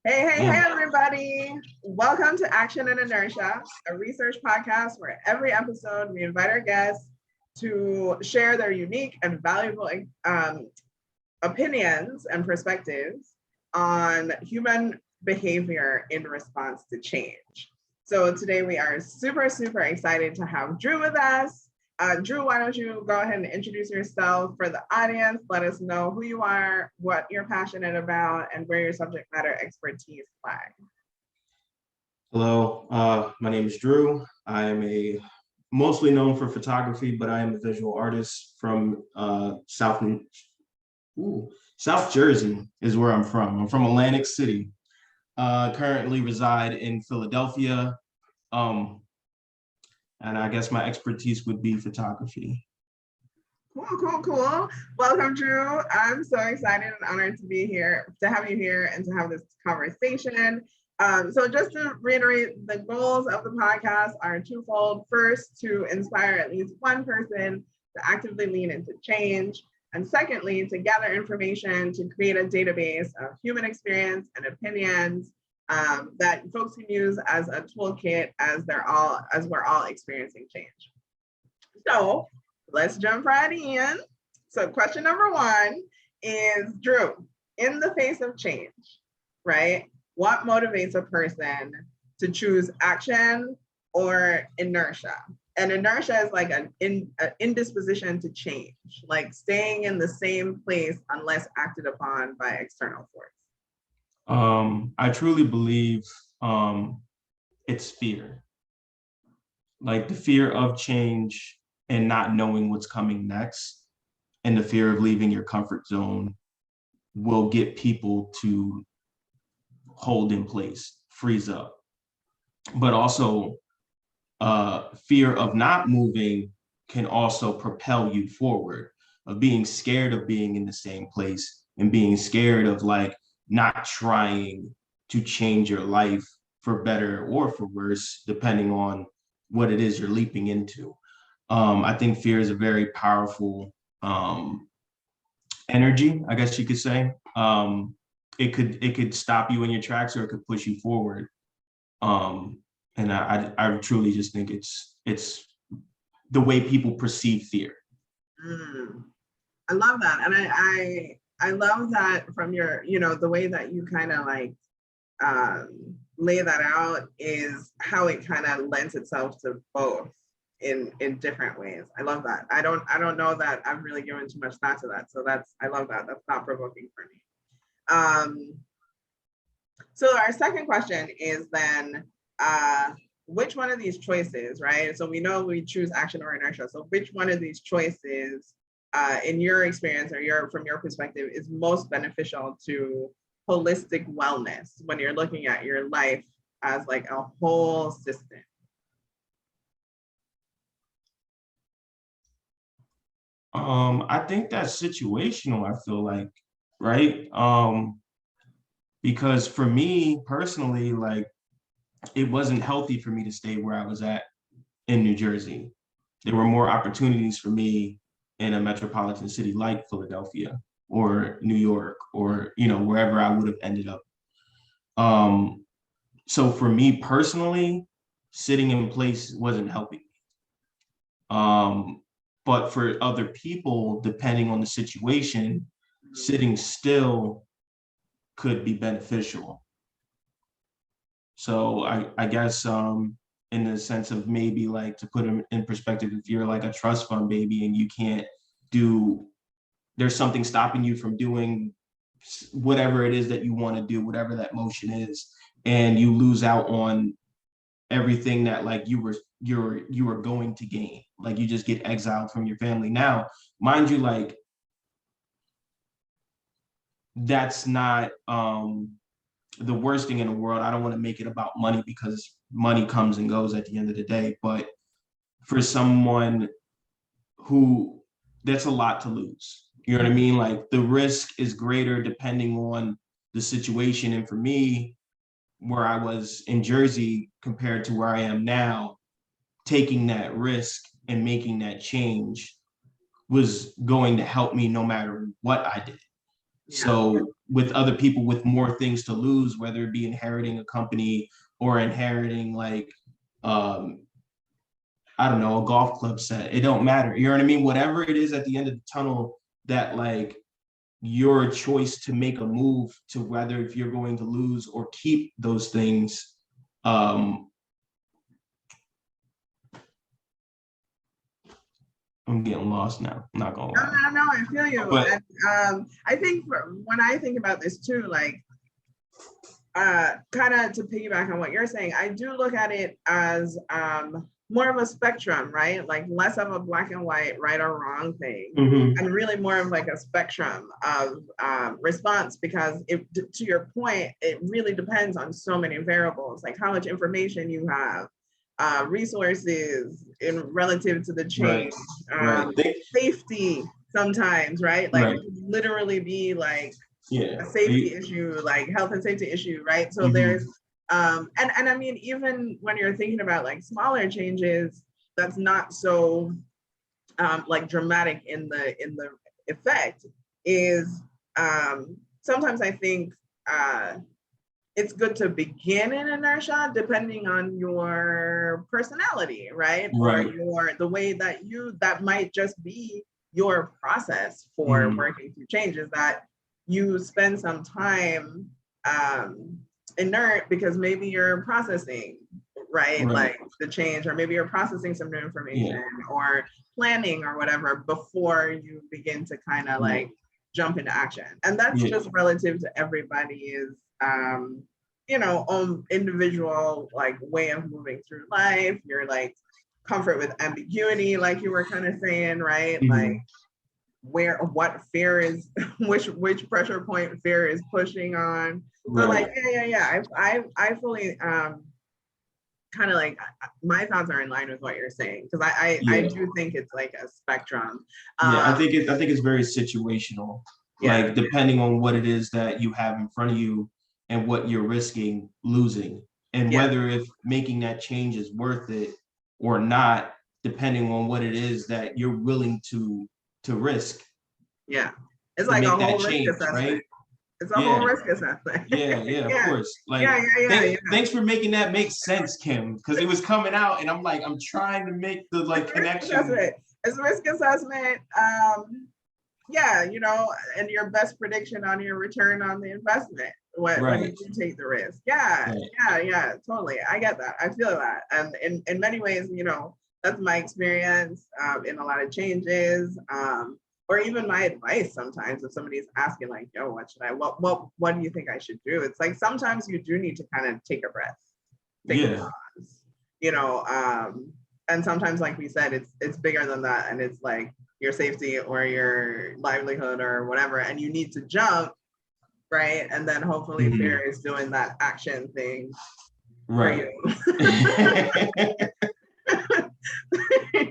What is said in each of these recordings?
Hey, everybody. Welcome to Action Inertia, a research podcast where every episode we invite our guests to share their unique and valuable opinions and perspectives on human behavior in response to change. So today we are super excited to have Drew with us. Drew, why don't you go ahead and introduce yourself for the audience? Let us know who you are, what you're passionate about, and where your subject matter expertise lie. Hello, my name is Drew. I am mostly known for photography, but I am a visual artist from South Jersey is where I'm from. I'm from Atlantic City. Currently reside in Philadelphia. And I guess my expertise would be photography. Cool. Welcome, Drew. I'm so excited and honored to be here, to have you here and to have this conversation. So just to reiterate, the goals of the podcast are twofold. First, to inspire at least one person to actively lean into change. And secondly, to gather information to create a database of human experience and opinions that folks can use as a toolkit as we're all experiencing change. So let's jump right in. So question number one is, Drew, in the face of change, right? What motivates a person to choose action or inertia? And inertia is like an indisposition to change, like staying in the same place unless acted upon by external force. I truly believe it's fear. Like the fear of change and not knowing what's coming next, and the fear of leaving your comfort zone will get people to hold in place, freeze up. But also fear of not moving can also propel you forward, of being scared of being in the same place and being scared of like not trying to change your life for better or for worse, depending on what it is you're leaping into. I think fear is a very powerful energy, I guess you could say. It could stop you in your tracks, or it could push you forward. And I truly just think it's the way people perceive fear. I love that, and I love that from your, the way that you kind of like lay that out is how it kind of lends itself to both in different ways. I love that. I don't know that I've really given too much thought to that. So I love that. That's thought provoking for me. So our second question is then, which one of these choices, right? So we know we choose action or inertia. So which one of these choices, in your experience or from your perspective, is most beneficial to holistic wellness when you're looking at your life as like a whole system? I think that's situational, I feel like, right? Because for me personally, like it wasn't healthy for me to stay where I was at in New Jersey. There were more opportunities for me in a metropolitan city like Philadelphia or New York or, wherever I would have ended up. So for me personally, sitting in place wasn't helping me. But for other people, depending on the situation, sitting still could be beneficial. So I guess in the sense of maybe like to put them in perspective, if you're like a trust fund baby and you can't there's something stopping you from doing whatever it is that you want to do, whatever that motion is, and you lose out on everything that like you were going to gain. Like you just get exiled from your family. Now, mind you, like that's not the worst thing in the world. I don't want to make it about money because money comes and goes at the end of the day. But for someone who, that's a lot to lose. You know what I mean? Like the risk is greater depending on the situation. And for me, where I was in Jersey compared to where I am now, taking that risk and making that change was going to help me no matter what I did. So with other people with more things to lose, whether it be inheriting a company or inheriting like, I don't know, a golf club set, it don't matter. You know what I mean? Whatever it is at the end of the tunnel that like your choice to make a move to whether if you're going to lose or keep those things. I'm getting lost now. I'm not gonna lie. No, I feel you. But, and I think when I think about this too, like kind of to piggyback on what you're saying, I do look at it as more of a spectrum, right? Like less of a black and white, right or wrong thing, and really more of like a spectrum of response, because to your point, it really depends on so many variables, like how much information you have, resources in relative to the change, safety sometimes, right? Like it could literally be like a safety issue, like health and safety issue, right? So there's and I mean, even when you're thinking about like smaller changes, that's not so like dramatic in the effect, is sometimes I think it's good to begin in inertia depending on your personality, right? Or the way that that might just be your process for working through change, is that you spend some time inert because maybe you're processing, right? Like the change, or maybe you're processing some new information or planning or whatever before you begin to kind of like jump into action. And that's just relative to everybody's you know, own individual like way of moving through life, your like comfort with ambiguity, like you were kind of saying, right? Like what fear is, which pressure point fear is pushing on. So like I fully kind of like, my thoughts are in line with what you're saying, because I do think it's like a spectrum. I think it's very situational, like depending on what it is that you have in front of you and what you're risking losing, and whether if making that change is worth it or not, depending on what it is that you're willing to risk. It's like a whole risk assessment, right? It's a whole risk assessment. Of course. Like, thanks for making that make sense, Kim, because it was coming out and I'm like, I'm trying to make the like connection. It's a risk assessment. You know, and your best prediction on your return on the investment when you take the risk. Totally. I get that. I feel that. And in many ways, you know, that's my experience in a lot of changes. Or even my advice sometimes, if somebody's asking like, yo, what should I, what do you think I should do? It's like, sometimes you do need to kind of take a breath, take a pause, you know, and sometimes, like we said, it's bigger than that. And it's like your safety or your livelihood or whatever, and you need to jump, right? And then hopefully fear is doing that action thing for you.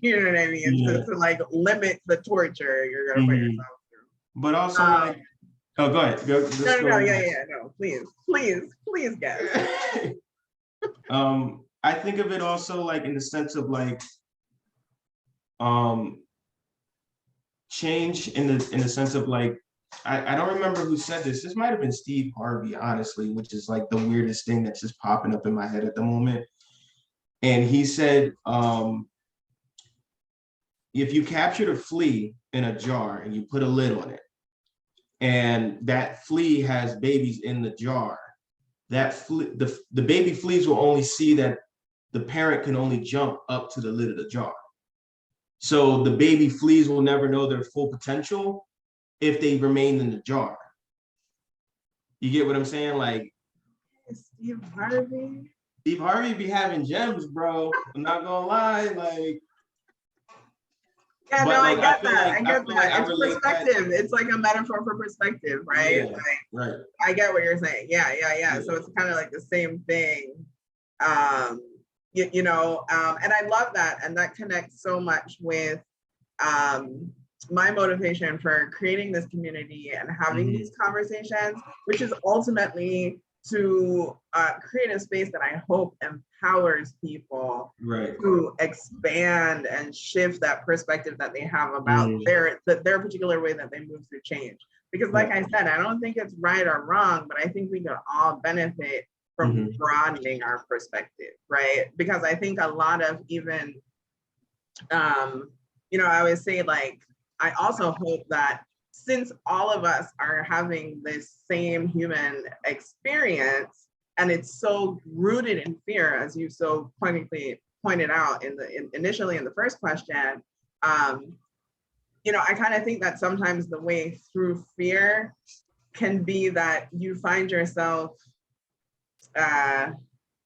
You know what I mean? To like limit the torture you're gonna put yourself through. But also like, oh, go ahead. No, please, guys. I think of it also like in the sense of like change in the sense of like, I don't remember who said this. This might have been Steve Harvey, honestly, which is like the weirdest thing that's just popping up in my head at the moment. And he said, if you captured a flea in a jar and you put a lid on it, and that flea has babies in the jar, the baby fleas will only see that the parent can only jump up to the lid of the jar. So the baby fleas will never know their full potential if they remain in the jar. You get what I'm saying? Like, Steve Harvey be having gems, bro. I'm not gonna lie, like. Yeah, no, like, I get that. I get that. It's perspective. It's like a metaphor for perspective, right? Right. I get what you're saying. Yeah. So it's kind of like the same thing. You know, and I love that. And that connects so much with my motivation for creating this community and having these conversations, which is ultimately to create a space that I hope empowers people to expand and shift that perspective that they have about their particular way that they move through change. Because like I said, I don't think it's right or wrong, but I think we could all benefit from broadening our perspective, right? Because I think a lot of even, you know, I always say, like, I also hope that since all of us are having this same human experience, and it's so rooted in fear, as you so pointedly pointed out initially in the first question, you know, I kind of think that sometimes the way through fear can be that you find yourself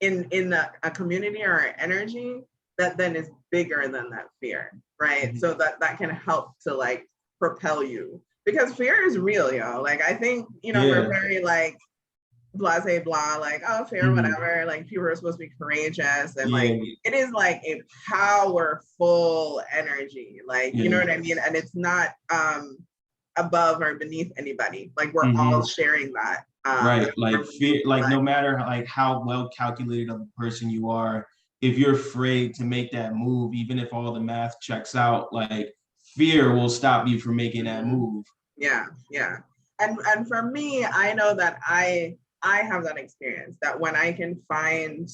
in a community or an energy that then is bigger than that fear, right? So that can help to like propel you, because fear is real, yo. Like, I think, you know, we're very like blase blah, like, oh, fear, whatever. Like, people are supposed to be courageous, and like it is like a powerful energy, like, you know what I mean? And it's not above or beneath anybody. Like, we're all sharing that. Right, like fear, like no matter like how well calculated of a person you are, if you're afraid to make that move, even if all the math checks out, like fear will stop you from making that move. Yeah. And for me, I know that I have that experience, that when I can find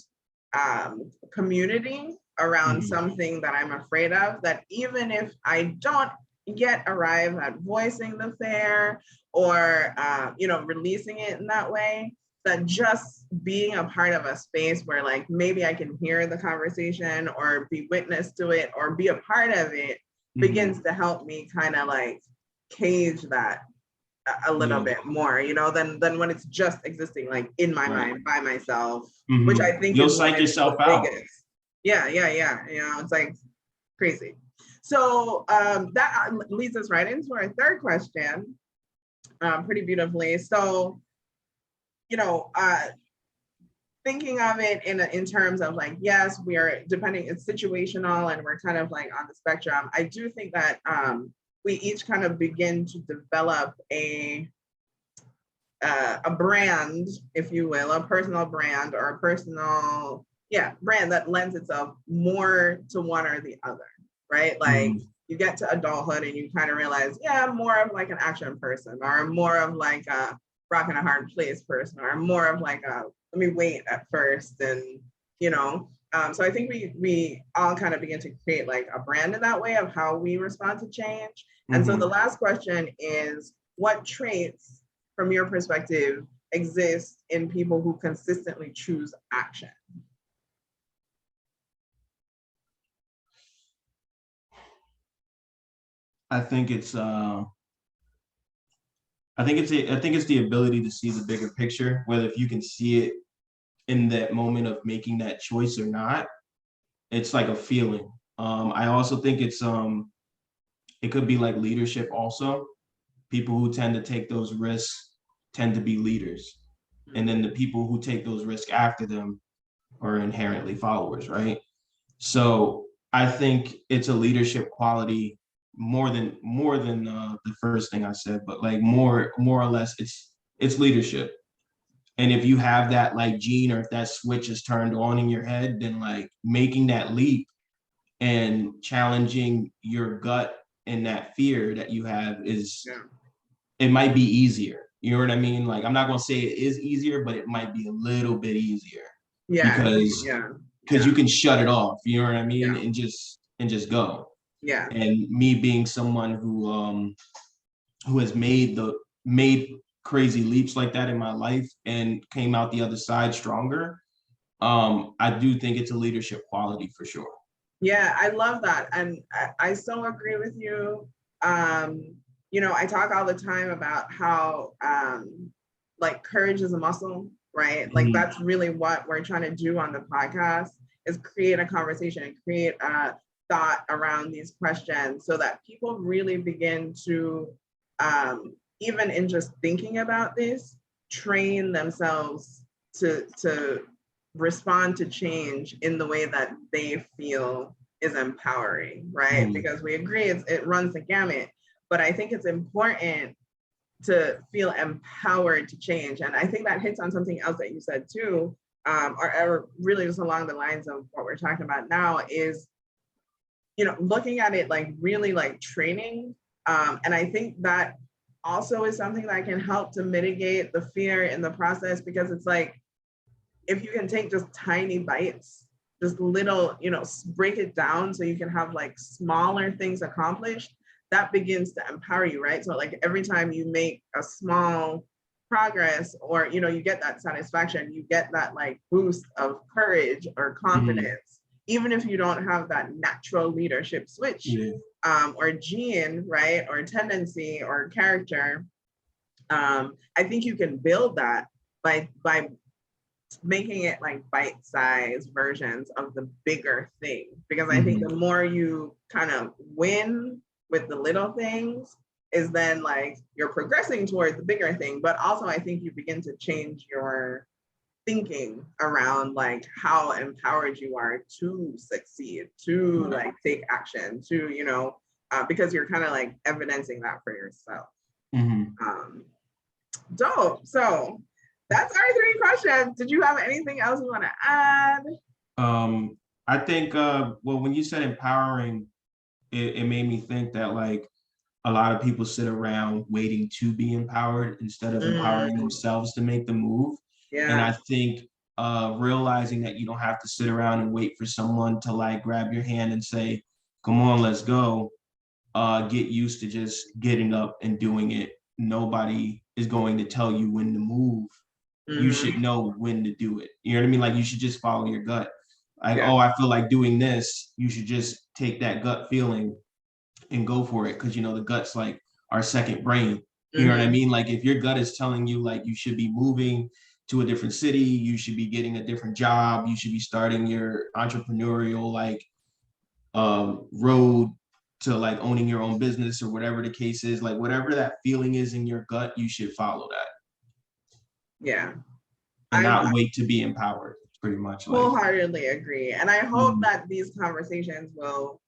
community around something that I'm afraid of, that even if I don't yet arrive at voicing the fear or you know, releasing it in that way, that just being a part of a space where like maybe I can hear the conversation or be witness to it or be a part of it begins to help me kind of like cage that a little bit more, you know, than when it's just existing like in my mind by myself, which I think you'll is psych yourself out. Yeah. You know, it's like crazy. So that leads us right into our third question, pretty beautifully. So, you know, thinking of it in terms of like, yes, we are depending, it's situational and we're kind of like on the spectrum. I do think that we each kind of begin to develop a brand, if you will, a personal brand or a personal, brand that lends itself more to one or the other, right? Like you get to adulthood and you kind of realize, I'm more of like an action person, or more of like a rock in a hard place person, or more of like a let me wait at first, and you know. So I think we all kind of begin to create like a brand in that way of how we respond to change. And so the last question is, what traits from your perspective exist in people who consistently choose action? I think it's the ability to see the bigger picture, whether if you can see it in that moment of making that choice or not. It's like a feeling. I also think it's it could be like leadership also. People who tend to take those risks tend to be leaders. And then the people who take those risks after them are inherently followers, right? So I think it's a leadership quality more than the first thing I said, but like more or less it's leadership. And if you have that like gene, or if that switch is turned on in your head, then like making that leap and challenging your gut and that fear that you have is, it might be easier. You know what I mean? Like, I'm not going to say it is easier, but it might be a little bit easier. Because you can shut it off, you know what I mean? And just go. And me being someone who has made crazy leaps like that in my life and came out the other side stronger, I do think it's a leadership quality for sure. Yeah, I love that. And I so agree with you. You know, I talk all the time about how like courage is a muscle, right? Like that's really what we're trying to do on the podcast, is create a conversation and create a thought around these questions so that people really begin to even in just thinking about this, train themselves to respond to change in the way that they feel is empowering, right? Because we agree it runs the gamut, but I think it's important to feel empowered to change. And I think that hits on something else that you said too, or really just along the lines of what we're talking about now, is, you know, looking at it like really like training. And I think that also is something that can help to mitigate the fear in the process, because it's like, if you can take just tiny bites, just little, break it down so you can have like smaller things accomplished, that begins to empower you, right? So like every time you make a small progress, or you get that satisfaction, you get that like boost of courage or confidence, even if you don't have that natural leadership switch, or gene, right, or tendency or character. I think you can build that by making it like bite-sized versions of the bigger thing, because I think the more you kind of win with the little things, is then like you're progressing towards the bigger thing. But also I think you begin to change your thinking around like how empowered you are to succeed, to like take action, to because you're kind of like evidencing that for yourself. Dope. So that's our 3 questions. Did you have anything else you want to add? I think well, when you said empowering, it made me think that like a lot of people sit around waiting to be empowered instead of empowering themselves to make the move. And I think realizing that you don't have to sit around and wait for someone to like grab your hand and say, come on, let's go. Get used to just getting up and doing it. Nobody is going to tell you when to move. You should know when to do it. You know what I mean? Like you should just follow your gut. Like, oh, I feel like doing this. You should just take that gut feeling and go for it. Cause the gut's like our second brain. You know what I mean? Like if your gut is telling you like you should be moving to a different city, you should be getting a different job, you should be starting your entrepreneurial like road to like owning your own business or whatever the case is, like whatever that feeling is in your gut, you should follow that. And not wait to be empowered, pretty much. Wholeheartedly agree. And I hope that these conversations will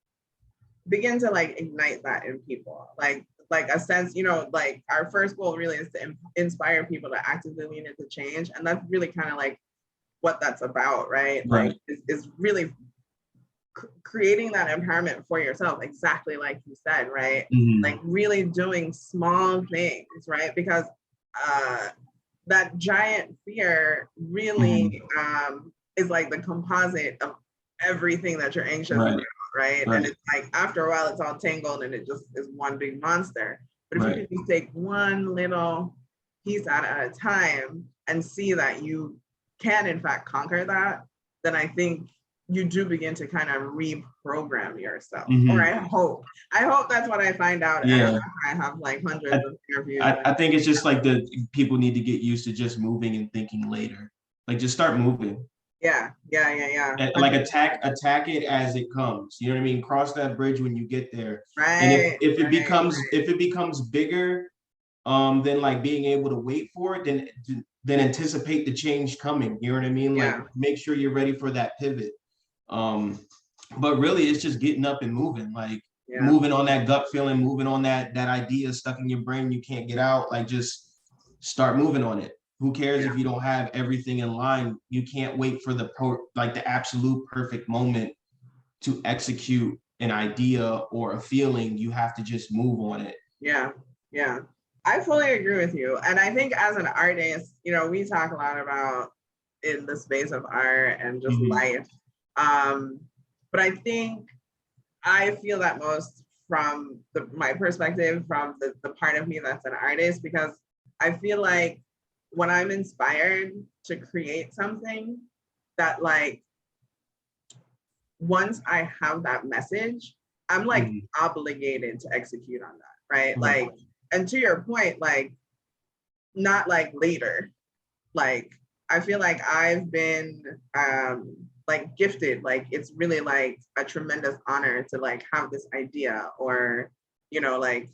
begin to like ignite that in people, like a sense, like our first goal really is to inspire people to actively lean into change, and that's really kind of like what that's about, right? Like is really creating that empowerment for yourself, exactly like you said, right? Like really doing small things, right? Because that giant fear really is like the composite of everything that you're anxious about, right? And it's like after a while it's all tangled and it just is one big monster. But if you can just take one little piece at a time and see that you can in fact conquer that, then I think you do begin to kind of reprogram yourself. Or I hope that's what I find out after I have like hundreds of interviews. I think it's just like the people need to get used to just moving and thinking later. Like just start moving. Yeah. And like attack it as it comes. You know what I mean? Cross that bridge when you get there. Right. And if it becomes bigger, then like being able to wait for it, then anticipate the change coming. You know what I mean? Like make sure you're ready for that pivot. But really it's just getting up and moving, like moving on that gut feeling, moving on that idea stuck in your brain you can't get out. Like just start moving on it. Who cares if you don't have everything in line? You can't wait for the absolute perfect moment to execute an idea or a feeling. You have to just move on it. Yeah. I fully agree with you. And I think as an artist, we talk a lot about in the space of art and just life. But I think I feel that most from my perspective, from the part of me that's an artist, because I feel like when I'm inspired to create something, that like once I have that message, I'm like obligated to execute on that, right? Like, and to your point, like not like later, like I feel like I've been like gifted, like it's really like a tremendous honor to like have this idea, or like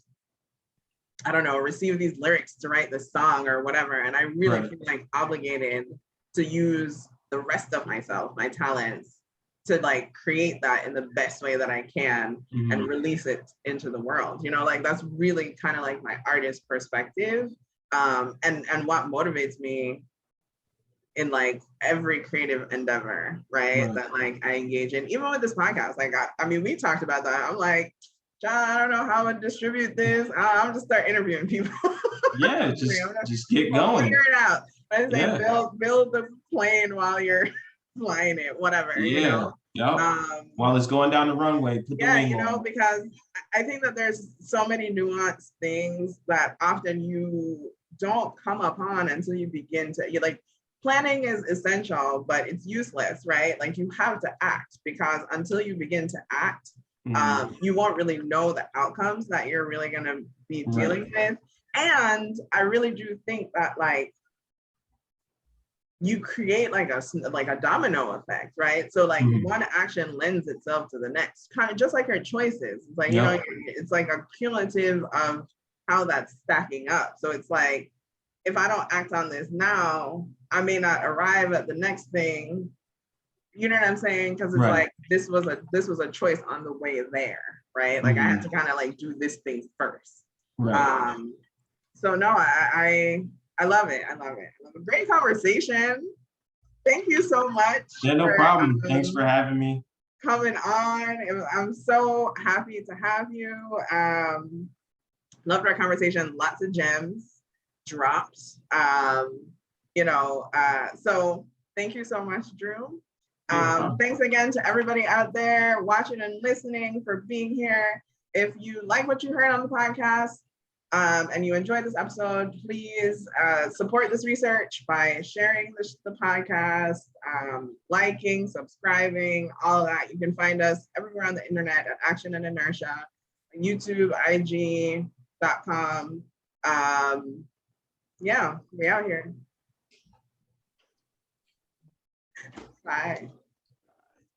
I don't know, receive these lyrics to write this song or whatever, and I really feel like obligated to use the rest of myself, my talents, to like create that in the best way that I can and release it into the world. Like that's really kind of like my artist perspective, and what motivates me in like every creative endeavor, right? That like I engage in, even with this podcast. Like I mean, we talked about that. I'm like, John, I don't know how to distribute this. I'm just start interviewing people. Yeah, just get going. Figure it out. I say Yeah. build the plane while you're flying it, whatever, Yeah. you know. Yep. While it's going down the runway, put the wing you know, on. because I think that there's so many nuanced things that often you don't come upon until you begin to, you like, planning is essential, but it's useless, right? Like you have to act, because until you begin to act, you won't really know the outcomes that you're really going to be dealing with. And I really do think that, like, you create like a domino effect, right? So like one action lends itself to the next, kind of just like your choices. It's like, you know, it's like a cumulative of how that's stacking up. So it's like, if I don't act on this now, I may not arrive at the next thing. You know what I'm saying? Because it's like this was a choice on the way there, right? Like I had to kind of like do this thing first. So no, I love it. I love it. Great conversation. Thank you so much. Yeah, no problem. Thanks for having me. Coming on. I'm so happy to have you. Loved our conversation. Lots of gems dropped. You know, so thank you so much, Drew. Thanks again to everybody out there watching and listening for being here. If you like what you heard on the podcast, and you enjoyed this episode, please support this research by sharing the podcast, liking, subscribing, all of that. You can find us everywhere on the internet at Action and Inertia, YouTube, IG.com. Yeah, we out here. Bye.